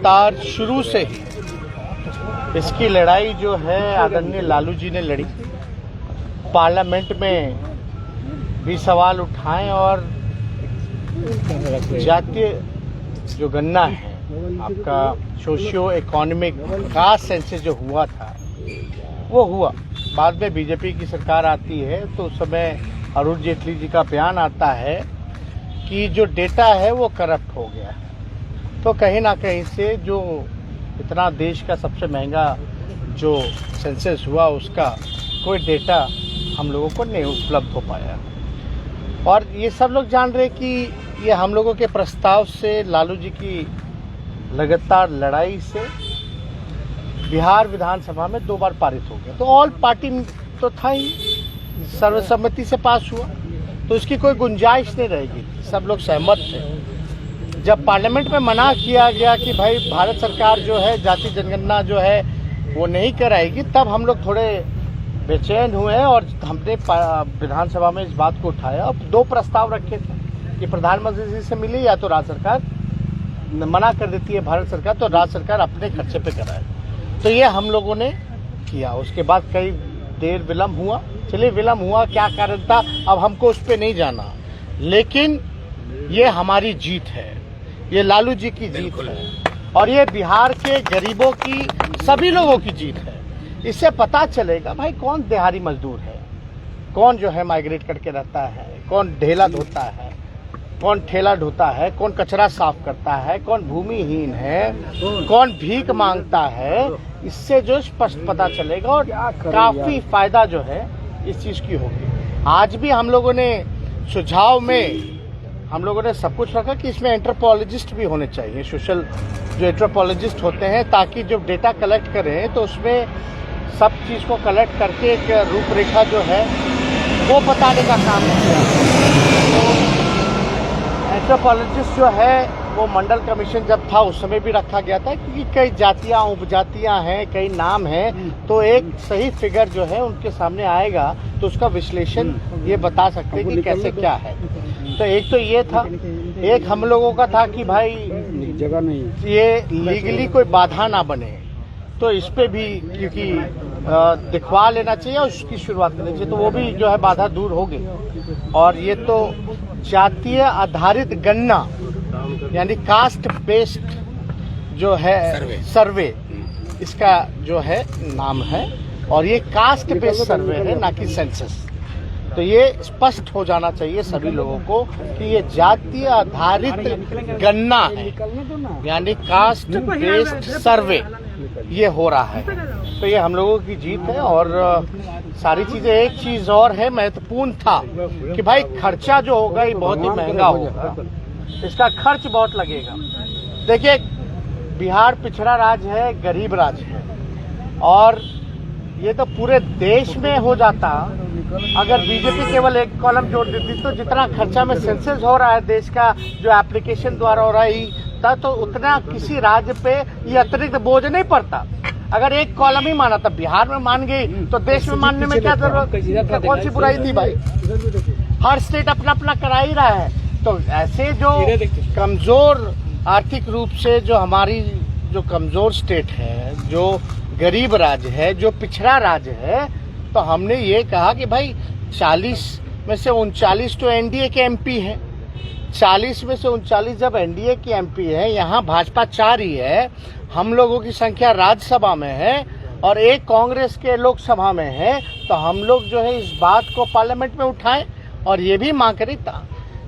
लगातार शुरू से ही इसकी लड़ाई जो है आदरणीय लालू जी ने लड़ी। पार्लियामेंट में भी सवाल उठाएं और जातीय जो गणना है आपका सोशियो इकोनॉमिक कास्ट सेंसस जो हुआ था वो हुआ। बाद में बीजेपी की सरकार आती है तो उस समय अरुण जेटली जी का बयान आता है कि जो डेटा है वो करप्ट हो गया है। तो कहीं ना कहीं से जो इतना देश का सबसे महंगा जो सेंसस हुआ उसका कोई डेटा हम लोगों को नहीं उपलब्ध हो पाया। और ये सब लोग जान रहे कि ये हम लोगों के प्रस्ताव से, लालू जी की लगातार लड़ाई से बिहार विधानसभा में 2 बार पारित हो गया। तो ऑल पार्टी तो था ही, सर्वसम्मति से पास हुआ, तो इसकी कोई गुंजाइश नहीं रहेगी। सब लोग सहमत थे। जब पार्लियामेंट में मना किया गया कि भाई भारत सरकार जो है जाति जनगणना जो है वो नहीं कराएगी, तब हम लोग थोड़े बेचैन हुए और हमने विधानसभा में इस बात को उठाया। अब 2 प्रस्ताव रखे थे कि प्रधानमंत्री जी से मिली या तो राज्य सरकार मना कर देती है भारत सरकार तो राज्य सरकार अपने खर्चे पे कराए। तो ये हम लोगों ने किया। उसके बाद कई देर विलम्ब हुआ। चलिए विलम्ब हुआ, क्या कारण था अब हमको उस पर नहीं जाना, लेकिन ये हमारी जीत है, ये लालू जी की जीत है और ये बिहार के गरीबों की, सभी लोगों की जीत है। इससे पता चलेगा भाई कौन दिहाड़ी मजदूर है, कौन जो है माइग्रेट करके रहता है, कौन ढेला धोता है, कौन ठेला ढोता है, कौन कचरा साफ करता है, कौन भूमिहीन है, कौन भीख मांगता है। इससे जो स्पष्ट पता चलेगा और काफी फायदा जो है इस चीज की होगी। आज भी हम लोगों ने सुझाव में हम लोगों ने सब कुछ रखा कि इसमें एंथ्रोपोलॉजिस्ट भी होने चाहिए, सोशल जो एंथ्रोपोलॉजिस्ट होते हैं, ताकि जब डेटा कलेक्ट करें तो उसमें सब चीज को कलेक्ट करके एक रूपरेखा जो है वो बताने का काम किया। एंथ्रोपोलॉजिस्ट जो है वो मंडल कमीशन जब था उस समय भी रखा गया था, क्योंकि कई जातियां उपजातियां हैं, कई नाम हैं, तो एक सही फिगर जो है उनके सामने आएगा तो उसका विश्लेषण ये बता सकते हैं कि कैसे क्या है। तो एक तो ये था, एक हम लोगों का था कि भाई जगह नहीं, ये लीगली कोई बाधा ना बने, तो इस पे भी क्योंकि दिखवा लेना चाहिए और उसकी शुरुआत करनी चाहिए, तो वो भी जो है बाधा दूर होगी। और ये तो जातीय आधारित गणना यानी कास्ट बेस्ड जो है सर्वे इसका जो है नाम है, और ये कास्ट बेस्ड सर्वे है ना कि सेंसस। तो ये स्पष्ट हो जाना चाहिए सभी लोगों को कि ये जातीय आधारित गणना है, यानी कास्ट बेस्ड सर्वे ये हो रहा है। तो ये हम लोगों की जीत है और सारी चीजें। एक चीज और है महत्वपूर्ण था कि भाई खर्चा जो होगा ये बहुत ही महंगा होगा, इसका खर्च बहुत लगेगा। देखिए बिहार पिछड़ा राज्य है, गरीब राज्य है, और ये तो पूरे देश में हो जाता अगर बीजेपी केवल एक कॉलम जोड़ देती। तो जितना खर्चा में सेंसस हो रहा है देश का जो एप्लीकेशन द्वारा हो रहा है, तो उतना किसी राज्य पे ये अतिरिक्त बोझ नहीं पड़ता। अगर एक कॉलम ही माना था, बिहार में मान गई तो देश में मानने में क्या जरूरत, कौन सी बुराई थी भाई। हर स्टेट अपना अपना करा ही रहा है। तो ऐसे जो कमजोर आर्थिक रूप से जो हमारी जो कमजोर स्टेट है, जो गरीब राज्य है, जो पिछड़ा राज्य है, तो हमने ये कहा कि भाई 40 में से 39 तो एनडीए के एमपी हैं। 40 में से 39 जब एनडीए की एमपी है, यहाँ भाजपा 4 ही है, हम लोगों की संख्या राज्यसभा में है और 1 कांग्रेस के लोकसभा में है, तो हम लोग जो है इस बात को पार्लियामेंट में उठाएं और ये भी मांग करें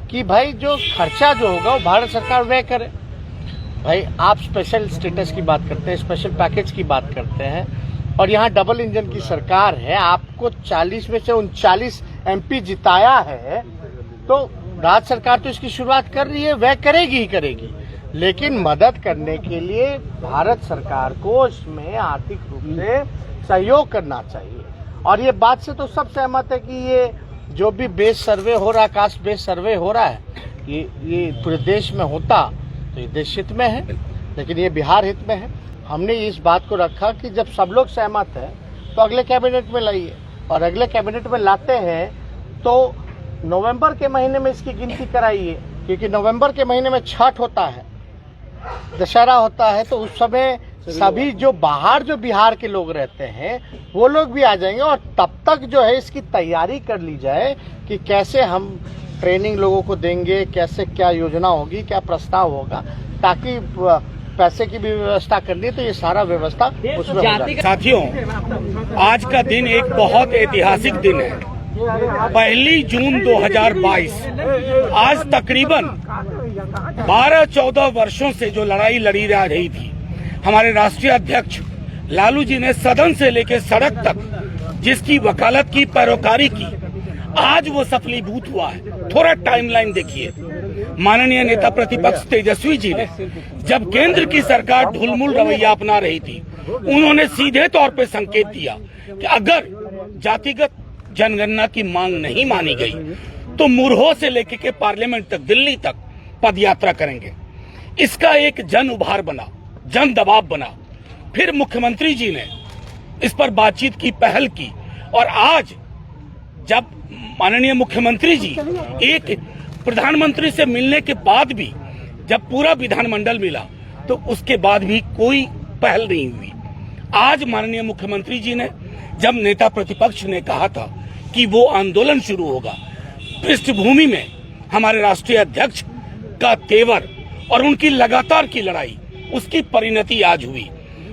कि भाई जो खर्चा जो होगा वो भारत सरकार व्यय करे। भाई आप स्पेशल स्टेटस की बात करते हैं, स्पेशल पैकेज की बात करते हैं, और यहाँ डबल इंजन की सरकार है, आपको 40 में से 39 एमपी जिताया है, तो राज्य सरकार तो इसकी शुरुआत कर रही है, व्यय करेगी ही करेगी, लेकिन मदद करने के लिए भारत सरकार को इसमें आर्थिक रूप से सहयोग करना चाहिए। और ये बात से तो सब सहमत है कि ये जो भी बेस सर्वे हो रहा है, कास्ट बेस सर्वे हो रहा है, ये पूरे देश में होता तो ये देश हित में है, लेकिन ये बिहार हित में है। हमने इस बात को रखा कि जब सब लोग सहमत है तो अगले कैबिनेट में लाइए, और अगले कैबिनेट में लाते हैं तो नवंबर के महीने में इसकी गिनती कराइए, क्योंकि नवंबर के महीने में छठ होता है दशहरा होता है तो उस समय सभी जो बाहर जो बिहार के लोग रहते हैं वो लोग भी आ जाएंगे, और तब तक जो है इसकी तैयारी कर ली जाए कि कैसे हम ट्रेनिंग लोगों को देंगे, कैसे क्या योजना होगी, क्या प्रस्ताव होगा, ताकि पैसे की भी व्यवस्था करनी है तो ये सारा व्यवस्था उसमें होगा। साथियों, आज का दिन एक बहुत ऐतिहासिक दिन है। 1 जून 2022, आज तकरीबन 12-14 वर्षों से जो लड़ाई लड़ी जा रही थी, हमारे राष्ट्रीय अध्यक्ष लालू जी ने सदन से लेकर सड़क तक जिसकी वकालत की, पैरोकारी की, आज वो सफलीभूत हुआ है। थोड़ा टाइमलाइन देखिए। माननीय नेता प्रतिपक्ष तेजस्वी जी ने जब केंद्र की सरकार ढुलमुल रवैया अपना रही थी, उन्होंने सीधे तौर पे संकेत दिया कि अगर जातिगत जनगणना की मांग नहीं मानी गई तो मुरहो से लेकर के पार्लियामेंट तक, दिल्ली तक पद यात्रा करेंगे। इसका एक जन उभार बना, जन दबाव बना। फिर मुख्यमंत्री जी ने इस पर बातचीत की, पहल की, और आज जब माननीय मुख्यमंत्री जी एक प्रधानमंत्री से मिलने के बाद भी जब पूरा विधानमंडल मिला तो उसके बाद भी कोई पहल नहीं हुई। आज माननीय मुख्यमंत्री जी ने जब नेता प्रतिपक्ष ने कहा था कि वो आंदोलन शुरू होगा, पृष्ठभूमि में हमारे राष्ट्रीय अध्यक्ष का तेवर और उनकी लगातार की लड़ाई, उसकी परिणति आज हुई।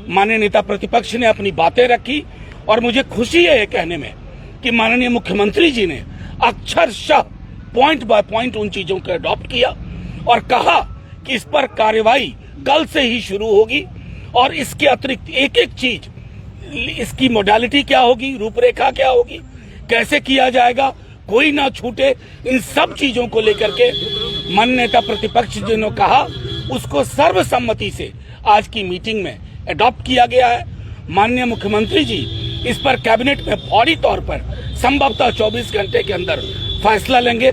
माननीय नेता प्रतिपक्ष ने अपनी बातें रखी और मुझे खुशी है ये कहने में कि माननीय मुख्यमंत्री जी ने अक्षरशः पॉइंट बाय पॉइंट उन चीजों को अडॉप्ट किया और कहा कि इस पर कार्रवाई कल से ही शुरू होगी, और इसके अतिरिक्त एक एक चीज, इसकी मोडालिटी क्या होगी, रूपरेखा क्या होगी, कैसे किया जाएगा, कोई ना छूटे, इन सब चीजों को लेकर के माननीय नेता प्रतिपक्ष जी ने कहा, उसको सर्वसम्मति से आज की मीटिंग में अडॉप्ट किया गया है। माननीय मुख्यमंत्री जी इस पर कैबिनेट में फौरी तौर पर संभवतः 24 घंटे के अंदर फैसला लेंगे।